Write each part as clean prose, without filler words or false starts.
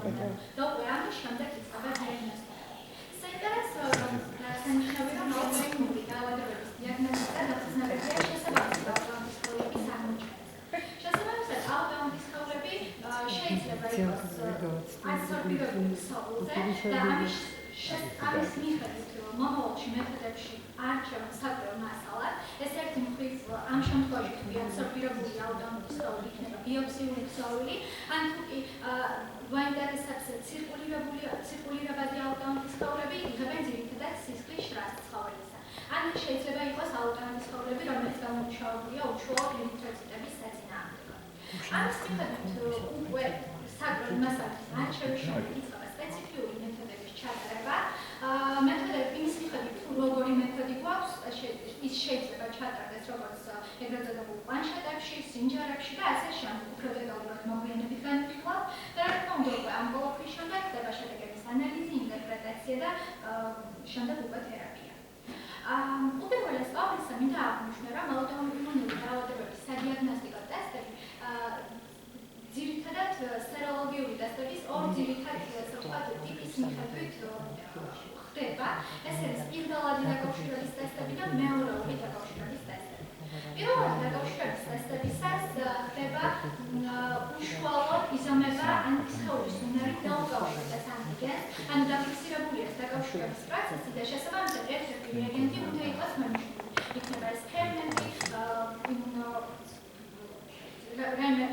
და უკვე ამის შემდეგ იწყება დიაგნოსტიკა. საინტერესოა, რომ სანიშნავია, რომ აუტოიმუნური დაავადებების დიაგნოსტიკა დაფუძნებულია შესაბამისი აუტოიმუნური სხეულების აღმოჩენაზე. შესაბამისად, აუტოიმუნური სხეულები შეიძლება იყოს ასორტირებული სხეულზე და ამის მიხედვით მომავალში მეთოდებში არჩევა საკმაოდ მასალად. ეს ერთი მხრივ ამ შემთხვევაში თუ ასორტირებული აუტოიმუნური სხეული იქნება ბიოპსიული ქსოვილი, ან თუ კი გვაინტერესებს ცირკულირებადი აუტოიმუნური სხეულები, იღებენ ძირითადად სისხლის შრას ცხოველისა. ან შეიძლება იყოს აუტოიმუნური სხეულები, რომელიც გამომუშავებულია უშუალოდ ერითროციტების საწინააღმდეგოდ. ამის მიხედვით უკვე საკმაოდ მასალის არჩევის შემდეგ იწყება სპეციფიური მეთოდების ჩატარება. მეთოდები იმის მიხედვით, თუ როგორი მეთოდი გვაქვს, ის შეიძლება ჩატარდეს როგორც ეგრეთ წოდებულ პლანშეტებში, სინჯარებში და ასე შემდეგ. უფრო დეტალურად მოგვიანებით განვიხილავთ და რა თქმა უნდა, უკვე ამ ყოველთვის შემდეგ ხდება შედეგების ანალიზი, ინტერპრეტაცია და შემდეგ უკვე თერაპია. უპირველეს ყოვლისა მინდა აღვნიშნო, რომ აუტოიმუნური დაავადებების სადიაგნოსტიკო ტესტები ძირითადად სეროლოგიური ტესტების ორ ძირითად ტიპის მიხედვით ხდება. ეს არის პირველადი დაკავშირების ტესტები და მეორეული დაკავშირების ტესტები. პირველადი დაკავშირების ტესტებისას ხდება უშუალოდ იზომება ანტისხეულის უნარი დაუკავშირდეს ანტიგენს, ანუ დაფიქსირებულია დაკავშირების პროცესი და შესაბამისად ერთ-ერთი რეაგენტი უნდა იყოს მომუშავებული. იქნება ეს ფერმენტი, რაიმე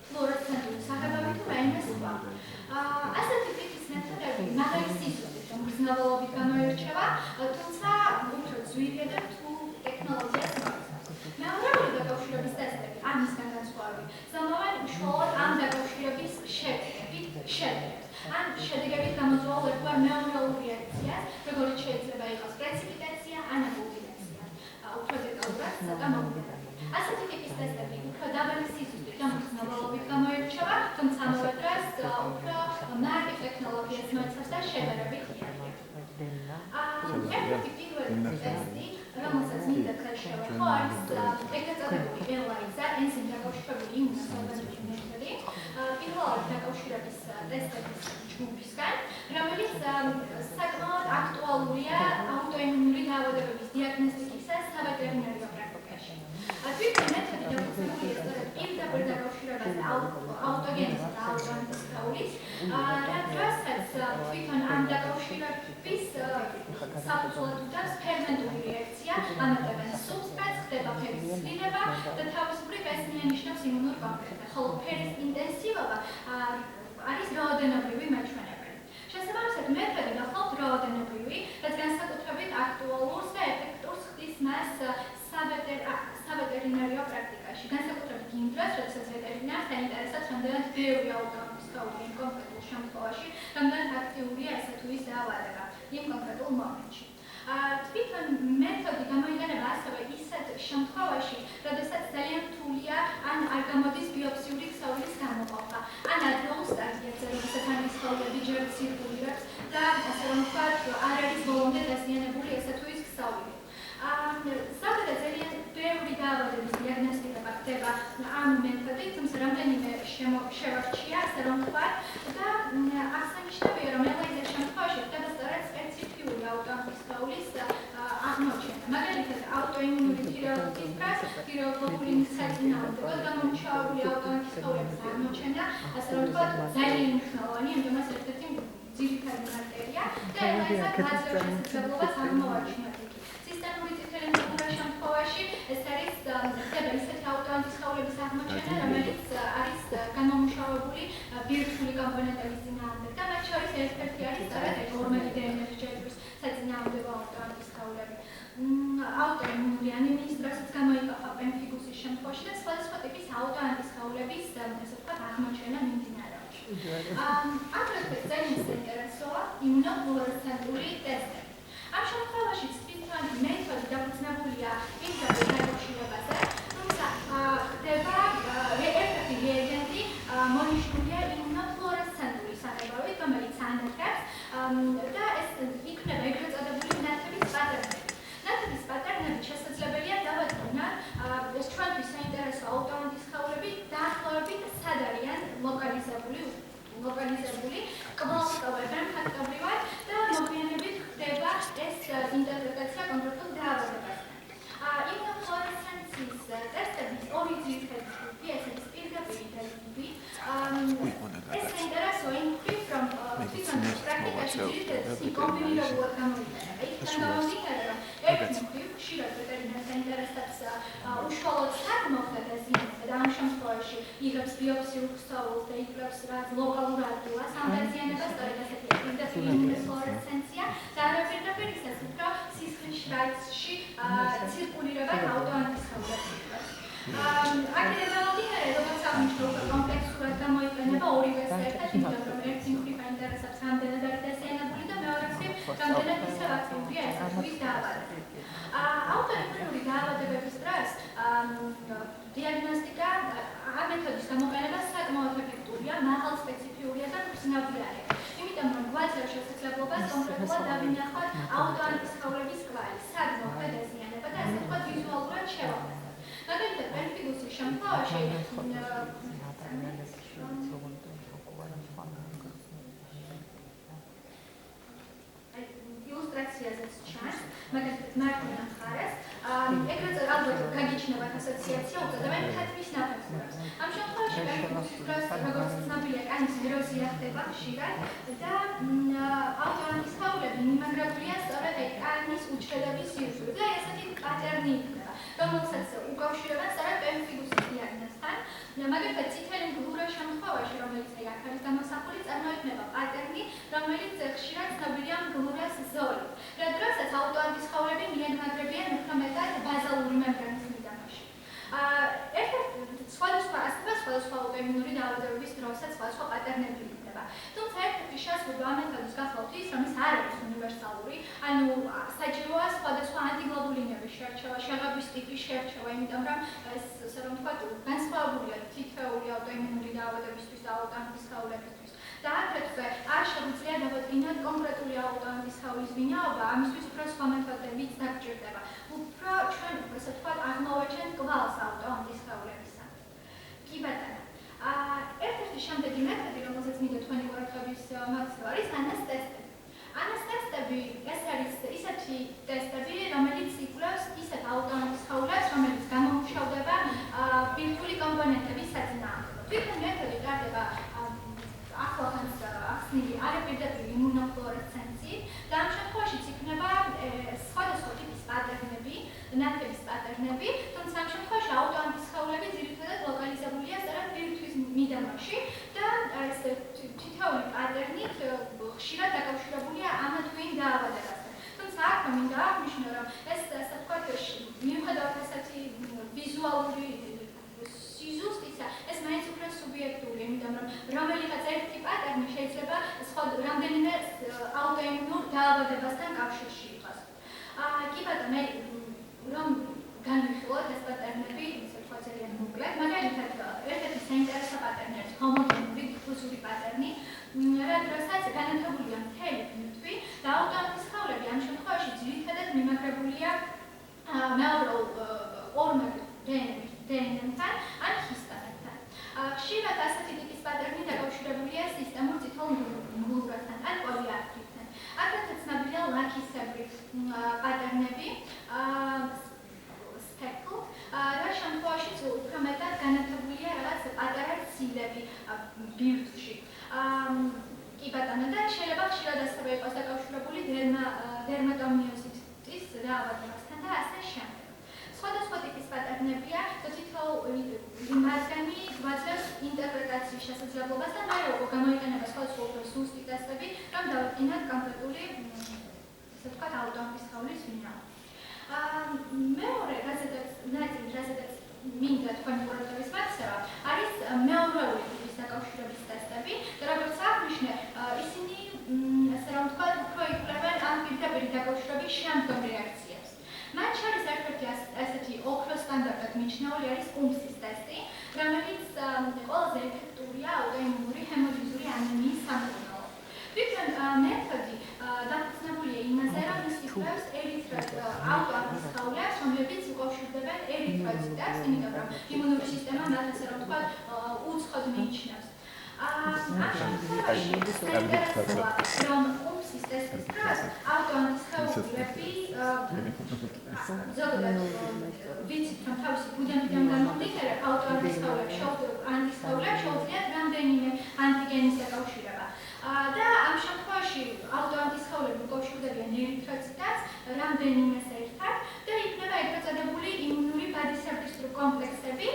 ფლუორესცენტული სახებავი თუ რაიმე სხვა. ასეთი ტიპის მეთოდები მაგარი სიზუსტით მგრძნობელობით გამოირჩევა, თუმცა უფრო ძვირია და რთულ ტექნოლოგიას მოიცავს. მეორეული დაკავშირების ტესტები ამისგან განსხვავებით ზრუნავენ უშუალოდ ამ დაკავშირების შედეგებს. ან შედეგებით გამოწვეულ ერთგვარ მეორეულ რეაქციას, როგორც შეიძლება იყოს პრეციპიტაცია ან აბულტინაცია. უფრო დეტალურად ცოტა მოვიდეთ. ასეთი ტიპის ტესტები უფრო დაბალი სიზუსტით და მგრძნობელობით გამოირჩევა, თუმცა ამავე დროს უფრო მარტივ ტექნოლოგიას მოიცავს და შედარებით იარაღია. ერთ-ერთი პირველი ტესტი, რომელსაც მინდა დღეს შევეხო, არის ეგრეთ წოდებული ELISA, ენზიმ დაკავშირებული იმუნოსაბადოების მეთოდი, პირველად დაკავშირების ტესტების ჯგუფისგან, რომელიც საკმაოდ აქტუალურია აუტოიმუნური დაავადებების დიაგნოსტიკისას სავეტერინარიო პრაქტიკაში. თვითონ მეთოდი დაფუძნებულია სწორედ პირდაპირ დაკავშირებაზე აუტოგენიზმის და აუტოიმუნური სხეულის, რასაც თვითონ ამ დაკავშირების საფუძვლად უდავს ფერმენტული რეაქცია, ამატებენ სუბსტრატს, ხდება ფერის ცვლილება და თავისუფლად ეს მიანიშნავს იმუნურ კონფლიქტს, ხოლო ფერის ინტენსივობა არის რაოდენობრივი მაჩვენებელი. შესაბამისად, მეთოდი გახლავთ რაოდენობრივი, რაც განსაკუთრებით აქტუალურს და ეფექტურს ხდის მას სავეტერინარიო პრაქტიკაში. განსაკუთრებით იმ დროს, როდესაც ვეტერინარს დაინტერესებს რამდენად ბევრი აუტოიმუნური სხეული იმ კონკრეტულ შემთხვევაში, რამდენად აქტიურია ესე თუ ის დაავადება იმ კონკრეტულ მომენტში. თვითონ მეთოდი გამოიყენება ასევე ისეთ შემთხვევაში, როდესაც ძალიან რთულია ან არ გამოდის ბიოპსიული ქსოვილის გამოყოფა, ან ადრეულ სტადიებზე, როდესაც ამის სხეულები ჯერ ცირკულირებს და ასე რომ ვთქვათ, არ არის ბოლომდე დაზიანებული ესე თუ ის ქსოვილი. სადღაც ძალიან ბევრი დაავადების დიაგნოსტიკა ხდება ამ მეთოდით, თუმცა რამდენიმე შევარჩია, ასე რომ ვთქვათ, და აღსანიშნავია, რომ ELISA-ის შემთხვევაში ხდება სწორედ სპეციფიური აუტოიმუნური სხეულის აღმოჩენა. მაგალითად, აუტოიმუნური თირეოგლობულინის საწინააღმდეგოდ გამომუშავებული აუტოიმუნური სხეულების აღმოჩენა, ასე რომ ვთქვათ, ძალიან მნიშვნელოვანია, ამიტომ ეს ერთ-ერთი ძირითადი მარკერია და ELISA გაზრდას შესაძლებლობას აღმოვაჩინა. სისტემური წითელი მტკვრა შემთხვევაში ეს არის ხდება ისეთი აუტოიმუნური სხეულების აღმოჩენა, რომელიც არის გამომუშავებული ბირთვული კომპონენტების წინააღმდეგ და მათ შორის ერთ-ერთი არის სწორედ ჰორმონი DNF-ჯერების საწინააღმდეგო აუტოიმუნური სხეულები. აუტოიმუნური ანემიის დროსაც გამოიყოფა პემფიგუსის შემთხვევაში და სხვადასხვა ტიპის აუტოიმუნური სხეულების ასე ვთქვათ აღმოჩენა მიმდინარეობს. აგრეთვე ძალიან საინტერესოა იმუნოფლუორესცენტული ტესტები. ამ შემთხვევაში მეთოდი დაფუძნებულია პირდაპირ დაკავშირებაზე, თუმცა ხდება ერთ-ერთი რეაგენტი მონიშნულია იმუნოფლუორესცენტული სახებავით, რომელიც ანათებს და ეს იქნება ეგრეთ წოდებული ნათების პატერნები. ნათების პატერნები შესაძლებელია დავადგინოთ ეს ჩვენთვის საინტერესო აუტოიმუნური სხეულები დაახლოებით სად არიან ლოკალიზებული განვითარებული, კვლავსწავლებენ ფაქტობრივად და მოგვიანებით ხდება ეს ინტერპრეტაცია კონკრეტულ დაავადებასთან. იმუნოფლუორესცენციის ტესტების ორი ძირითადი ჯგუფი, ესეც პირდაპირი ტესტები. ეს საინტერესო იმით, რომ თვითონ პრაქტიკაში ძირითადად კომბინირებულად გამოიყენება. იქიდან გამომდინარე, რომ ერთი მხრივ ხშირად ვეტერინარ საინტერესებს უშუალოდ სად მოხდა ზიანება და ამ შემთხვევაში იღებს ბიოპსიურ ქსოვილს და იკვლევს რაც ლოკალურ ადგილას ამ დაზიანებას, სწორედ ასეთი პირდაპირი იმუნოფლუორესცენცია და არაპირდაპირ ისეს უფრო სისხლის შრაიცში ცირკულირებად აუტოანტისხეულებს. აქედან გამომდინარე, როგორც აღნიშნულ, კომპლექსურად გამოიყენება ორივეს ერთად, იმიტომ რომ ერთი მხრივ აინტერესებს რამდენად არის დაზიანებული და მეორე მხრივ რამდენად ისევ აქტიურია ეს აქტივის დაავადება. აუტოიმუნური დაავადებების დროს დიაგნოსტიკა ამ მეთოდის გამოყენება საკმაოდ ეფექტურია, მაღალ სპეციფიურია და მბრძნავია. იმიტომ რომ გვაძლევს შესაძლებლობას კონკრეტულად დავინახოთ აუტოანტისხეულების კვალი, სად მოხდა დაზიანება და ასე ვთქვათ ვიზუალურად შევავსებთ. მაგალითად, პერფიგუსის შემთხვევაში ილუსტრაციაზეც ჩანს, მაგალითად, მარჯვენა მხარეს, ეგრეთ ალბათ გაგიჩნდებათ ასოციაცია, უწოდებენ ქათმის ნაფეხურებს. ამ შემთხვევაში პერფიგუსის დროს, როგორც ცნობილია, კანის ეროზია ხდება ხშირად და აუტოანტისხეულები მიმაგრებულია სწორედ კანის უჯრედების ირგვლივ და ესეთი პატერნი იქნება, რომელსაც უკავშირებენ სწორედ პერფიგუსის დიაგნოზთან. მაგალითად, წითელი მგლურას შემთხვევაში, რომელიც აქ არის გამოსახული, წარმოიქმნება პატერნი, რომელიც ხშირად ცნობილია მგლურას ზოლით. რა დროსაც აუტოანტისხეულები მიემაგრებიან უფრო მეტად ბაზალური მემბრანის მიდამოში. სხვადასხვა აუტოიმუნური დაავადებების დროსაც სხვადასხვა პატერნები იქნება. თუმცა ერთ-ერთი შესაძლებლობა ამ მეთოდის გახლავთ ის, რომ ის არ არის უნივერსალური, ანუ საჭიროა სხვადასხვა ანტიგლობულინების შერჩევა, შეღების ტიპის შერჩევა, იმიტომ რომ ეს ასე რომ ვთქვათ, განსხვავებულია თითოეული აუტოიმუნური დაავადებისთვის და აუტოანტისხეულებისთვის. და აგრეთვე არ შეგვიძლია დავადგინოთ კონკრეტული აუტოანტისხეულის ვინაობა, ამისთვის უფრო სხვა მეთოდებიც დაგჭირდება. უფრო ჩვენ ასე ვთქვათ, აღმოვაჩენთ კვალს აუტოანტისხეულებისა. კი ბატონო. ერთ-ერთი შემდეგი მეთოდი, რომელსაც მინდა თქვენი ყურადღების მაქცევა არის ანას ტესტები. ანას ტესტები ეს არის ისეთი ტესტები, რომელიც იკვლევს ისეთ აუტოანტისხეულებს, რომელიც გამომუშავდება ბირთვული კომპონენტების საწინააღმდეგოდ. თვითონ მეთოდი ტარდება ახლახანს ახსნილი არაპირდაპირი იმუნოფლუორესცენციით და ამ შემთხვევაში იქნება სხვადასხვა ტიპის პატერნები, ნათების პატერნები, თუმცა ამ შემთხვევაში აუტოანტისხეულები ძირითადად ლოკალიზებულია სწორედ ბირთვის მიდამოში და ეს თითოეული პატერნით ხშირად დაკავშირებულია ამა თუ იმ დაავადებასთან. თუმცა აქ მინდა აღნიშნო, რომ ეს ასე ვთქვათ, მიუხედავად ასეთი ვიზუალური სიზუსტისა, ეს მაინც უფრო სუბიექტურია, იმიტომ რომ რომელიღაც ერთი პატერნი შეიძლება რამდენიმე აუტოიმუნურ დაავადებასთან კავშირში იყოს. კი ბატონო, რომ განვიხილოთ ეს პატერნები, ისე ვთქვათ, ძალიან მოკლედ, მაგალითად, ერთ-ერთი საინტერესო პატერნი არის ჰომოგენური დიფუზური პატერნი, რა დროსაც განათებულია მთელი ბირთვი და აუტოანტისხეულები ამ შემთხვევაში ძირითადად მიმაგრებულია მეორეულ ორმაგ დნმ-თან ან ჰისტონებთან. ხშირად ასეთი ტიპის პატერნი დაკავშირებულია სისტემურ წითელ მგლურასთან ან პოლიართრიტთან. აგრეთვე ცნობილია ლაქისებრი პატერნები, სპეკლ, რა შემთხვევაშიც უფრო მეტად განათებულია რაღაც პატარა ცილები ბირთვში. კი ბატონო, და შეიძლება ხშირად ასევე იყოს დაკავშირებული დერმატომიოზიტის დაავადებასთან და ასე შემდეგ. სხვადასხვა ტიპის პატერნებია და თითოეული მათგანი გვაძლევს ინტერპრეტაციის შესაძლებლობას და მე როგორ გამოიყენება სხვადასხვა უფრო ზუსტი ტესტები, რომ დავადგინოთ კონკრეტული, ასე ვთქვათ, აუტოანტისხეულის ვინაობა. მეორე ნაწილი, რასაც მინდა თქვენი ყურადღების მაქცევა, არის მეორეული ტიპის დაკავშირების ტესტები და როგორც აღნიშნე, ისინი, ასე რომ ვთქვათ, უფრო იკვლევენ ამ პირდაპირი დაკავშირების შემდგომ რეაქციებს. მათ შორის ერთ-ერთი ასეთი ოქროს სტანდარტად მიჩნეული არის კუმსის ტესტი, რომელიც ყველაზე ეფექტურია აუტოიმუნური ჰემოლიზური ანემიის სამკურნალოდ. თვითონ მეთოდი დაფუძნებულია იმაზე, რომ ის იკვლევს აუტოანტისხეულებს, რომლებიც უკავშირდებენ ერითროციტებს, იმიტომ რომ იმუნური სისტემა მათ ასე რომ ვთქვათ, უცხოდ მიიჩნევს. ამ შემთხვევაში საინტერესოა, რომ უმსის ტესტის დროს ავტოანტისხეულები ზოგადად ვიცით, რომ თავისი ბუდებიდან გამომდინარე ავტოანტისხეულებს შეუძლიათ რამდენიმე ანტიგენის დაკავშირება. და ამ შემთხვევაში ავტოანტისხეულები უკავშირდებიან ერითროციტებს რამდენიმეს ერთად და იქნება ეგრეთ წოდებული იმუნური ბადისებრისტრუ კომპლექსები,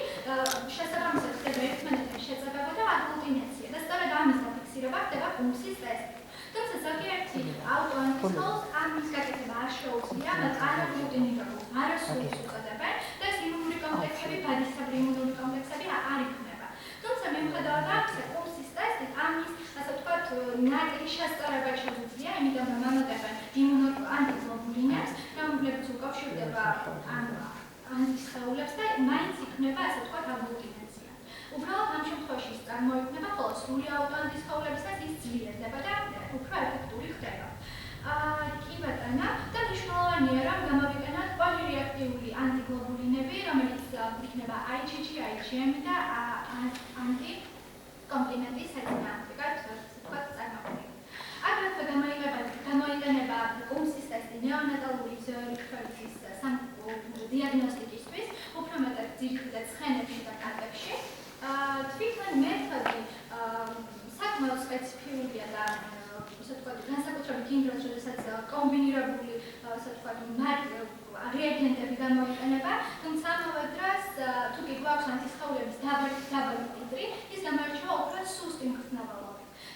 შესაბამისად ხდება ერთმანეთთან შეწებება და აგლუტინაცია და სწორედ ამის დაფიქსირება ხდება უმსის ტესტით. თუმცა ზოგიერთი ავტოანტისხეულს ამის გაკეთება არ შეუძლია, მათ არაგლუტინირებულს არასოდეს უწოდებენ და ეს იმუნური კომპლექსები, ბადისებრი იმუნური კომპლექსები არ იქმნება. თუმცა მიუხედავად ამისა, უმსის ტესტით ამის ასე ვთქვათ, ნაკლი შესწორება შეუძლია, იმიტომ რომ ამატებენ იმუნურ ანტიგლობულინებს, რომლებიც უკავშირდება ამ ანტისხეულებს და მაინც იქნება ასე ვთქვათ აგლუტინაცია. უბრალოდ ამ შემთხვევაში წარმოიქმნება, ხოლო სრული ავტოანტისხეულებისას ის ძლიერდება და უფრო ეფექტური ხდება. კი ბატონო, და მნიშვნელოვანია, რომ გამოვიყენოთ პოლირეაქტიული ანტიგლობულინები, რომელიც იქნება IgG, IgM და ანტიკომპლიმენტის საწინააღმდეგოდ წარმოქმნილი. აგრეთვე გამოიყენება უმსის ტესტი ნეონატალური ვიზუალიზაციის დიაგნოსტიკისთვის, უფრო მეტად ძირითადად ცხენებში და კატებში. თვითონ მეთოდი საკმაოდ სპეციფიურია და ასე ვთქვათ, განსაკუთრებით იმ დროს, როდესაც კომბინირებული ასე ვთქვათ, რეაგენტები გამოიყენება, თუმცა ამავე დროს თუ კი გვაქვს ანტისხეულების დაბალი ტიტრი, ის გამოირჩევა უფრო სუსტი მგრძნობელობით.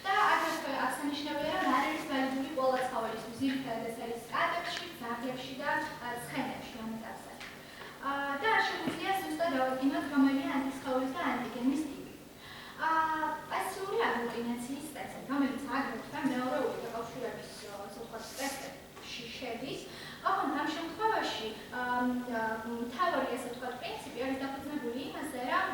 და აგრეთვე აღსანიშნავია, რომ არ არის ვალიდური ყველა ცხოველისთვის, ძირითადად ეს არის კატებში, ძაღლებში და ცხენებში ამიტავსა. და არ შეგვიძლია ზუსტად დავადგინოთ, რომელია ანტისხეულის და ანტიგენის ტიპი. პასიური აგლუტინაციის ტესტი, რომელიც აგრეთვე მეორეული დაკავშირების ასე ვთქვათ, ტესტებში შედის. ოღონდ ამ შემთხვევაში მთავარი ასე ვთქვათ, პრინციპი არის დაფუძნებული იმაზე, რომ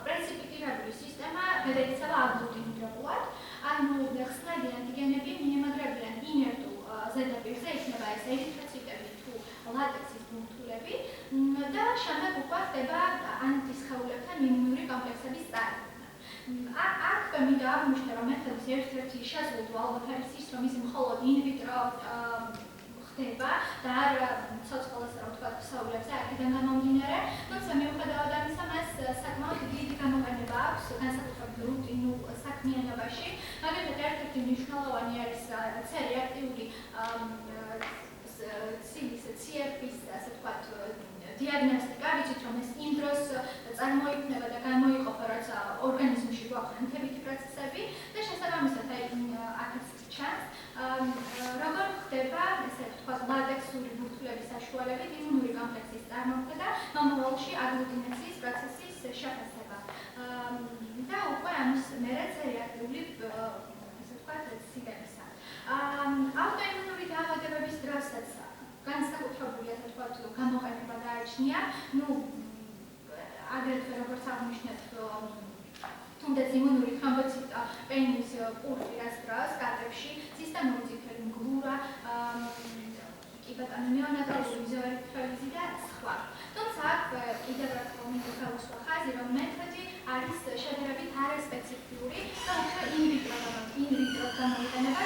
პრეციპიტირებული სისტემა გადაიქცევა აგლუტინირებულად, ანუ ხსნადი ანტიგენები მიემაგრებიან ინერტულ ზედაპირზე, იქნება ეს ერითროციტები თუ ლატექსის ბუნთულები და შემდეგ უკვე ხდება ანტისხეულებთან იმუნური კომპლექსების წარმოქმნა. აქ მინდა აღვნიშნო, რომ მეთოდის ერთ-ერთი შესაძლებელი ალბათ არის ის, რომ ის მხოლოდ ინვიტრო ხდება და არ ცოცხალ ასე ვთქვათ, ქსოვილებზე აქედან გამომდინარე, თუმცა მიუხედავად ამისა, მას საკმაოდ დიდი გამოყენება აქვს განსაკუთრებით რუტინულ საქმიანობაში. მაგალითად, ერთ-ერთი მნიშვნელოვანი არის C-რეაქტიული CRP-ის ასე ვთქვათ, დიაგნოსტიკა, ვიცით, რომ ეს იმ დროს წარმოიქმნება და გამოიყოფა, როცა ორგანიზმში გვაქვს ანთებითი პროცესები და შესაბამისად აქაც ჩანს, როგორ ხდება, ესე ვთქვათ, ლატექსური ბურთულების საშუალებით იმუნური კომპლექსის წარმოქმნა და მომავალში აგლუტინაციის პროცესის შეფასება. და უკვე ამის მერე რეაქტიული, ესე ვთქვათ, სიგანისა. ავტოიმუნური დაავადებების დროსაც განსაკუთრებული, ასე ვთქვათ, გამოყენება გააჩნია, აგრეთვე როგორც აღნიშნეთ, თუნდაც იმუნური თრომბოციტოპენიის პურპირას დროს კატებში სისტემური წითელი მგლურა, კი ბატონო, ნეონატალური ვიზუალიზაცია და სხვა. თუმცა აქ კიდევ ერთხელ მინდა გავუსვა ხაზი, რომ მეთოდი არის შედარებით არასპეციფიური და უფრო ინვიტრო გამოიყენება,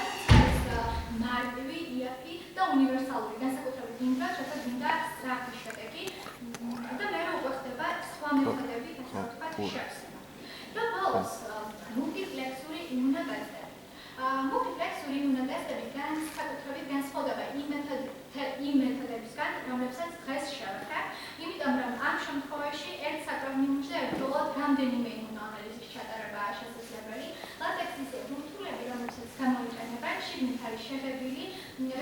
მარტივი, იაფი და უნივერსალური, განსაკუთრებით იმ დროს, როცა გინდა სწრაფი შედეგი და მერე უკვე ხდება სხვა მეთოდებით, ასე ვთქვათ, შევსება. და ბოლოს, მულტიპლექსური იმუნოტესტები. მულტიპლექსური იმუნოტესტები განსაკუთრებით განსხვავდება იმ მეთოდებისგან, რომლებსაც დღეს შევეხებ, იმიტომ რომ ამ შემთხვევაში ერთ საკრავ ნიმუშზე ერთდროულად რამდენიმე იმუნოანალიზის ჩატარებაა შესაძლებელი. ლატექსის ბურთულები, რომლებსაც გამოიყენებენ, შიგნით არის შეღებილი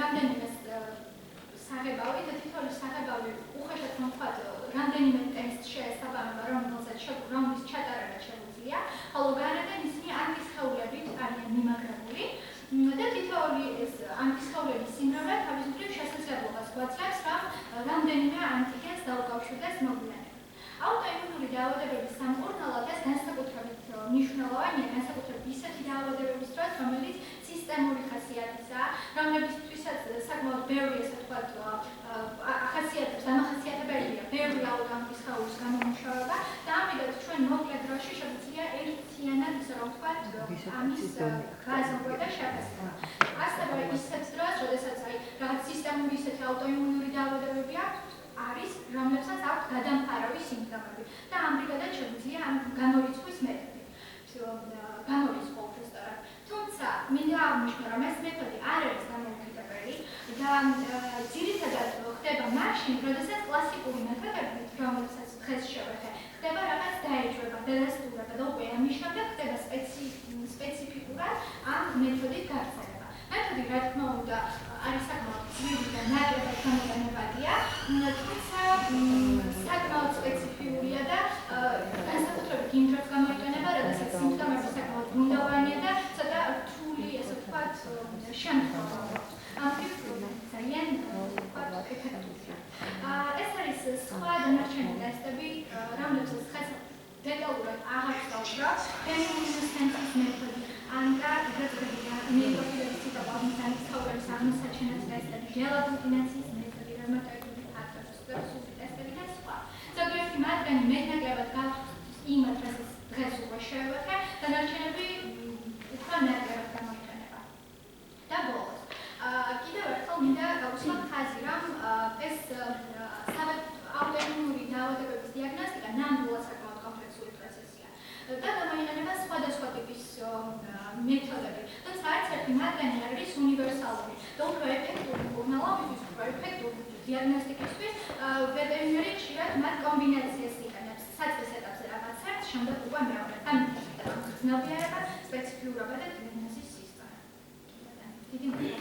რამდენიმე საღებავი და თითოეული საღებავი უხეშად ვთქვათ, რამდენიმე ტესტს შეესაბამება, რომლის ჩატარება შეუძლია, ხოლო გარედან ისინი ანტისხეულებით არიან მიმაგრებული და თითოეული ეს ანტისხეულების სიმრავლე თავის მხრივ შესაძლებლობას გვაძლევს, რომ რამდენიმე ანტიგენს დაუკავშირდეს მოგვიანებით. ავტოიმუნური დაავადებების სამკურნალოდ ეს განსაკუთრებით მნიშვნელოვანია, განსაკუთრებით ისეთი დაავადებების დროს, რომელიც სისტემური ხასიათისაა, რომლებისთვისაც საკმაოდ ბევრი, ასე ვთქვათ, დამახასიათებელია ბევრი ავტოანტისხეულის გამომუშავება და ამიტომ ჩვენ მოკლე დროში შეგვიძლია ერთი მთლიანად ისე რომ ვთქვათ, ამის გაზრდა და შეფასება. ასევე ისეთ დროს, როდესაც რაღაც სისტემური ისეთი აუტოიმუნური დაავადებები არის, რომლებსაც აქვთ გადამფარავი სიმპტომები და ამ ბრიგადად შეგვიძლია ამ განორიცხვის მეთოდი. განორიცხვა უბრალოდ. თუმცა მინდა აღნიშნო, რომ ეს მეთოდი არ არის დამოუკიდებელი და ძირითადად ხდება მაშინ, როდესაც კლასიკური მეთოდები, რომელსაც დღეს შევეხე, ხდება რაღაც დაეჭვება, დადასტურება და უკვე ამის შემდეგ ხდება სპეციფიკურად ამ მეთოდით გავრცელება. მეთოდი, რა თქმა უნდა, არის საკმაოდ ძლიერი და ნაკლებად გამოყენებადია, თუმცა საკმაოდ სპეციფიურია და განსაკუთრებით იმ დროს გამოიყენება, როდესაც სიმპტომები საკმაოდ გუნდოვანია და ცოტა რთული, ასე ვთქვათ, შემთხვევა. ძალიან ვთქვათ, ეფექტურია. ეს არის სხვა დანარჩენი ტესტები, რომლებსაც ხეს დეტალურად აღარ ვსაუბრობ, ფემინიზმის მეთოდი, ანკა, ნეიტროფილების ციტოპლაზმის ცხოველების აღმოსაჩენად ტესტები, გელაგლუტინაციის მეთოდი, რევმატოიდული არტრიტის ტესტები და სხვა. ზოგიერთი მათგანი მეტნაკლებად გავხსნით იმ დროს დღეს უკვე შევეხე, დანარჩენები უფრო ნაკლებად გამოიყენება. და ბოლოს, კიდევ ერთხელ მინდა გავუსვათ ხაზი, რომ ეს აუტოიმუნური დაავადებების დიაგნოსტიკა ნამდვილად საკმაოდ კომპლექსური პროცესია და გამოიყენება სხვადასხვა ტიპის მეთოდები, თუმცა არც ერთი მათგანი არ არის უნივერსალური და უფრო ეფექტური მკურნალობისთვის, უფრო ეფექტური დიაგნოსტიკისთვის ვეტერინარი ხშირად მათ კომბინაციას იყენებს საწყის ეტაპზე რაღაც ერთს, შემდეგ უკვე მეორედ. ამიტომ გრძნობიერება, სპეციფიურობა და დიაგნოზის სისტემა. დიდი მადლობა.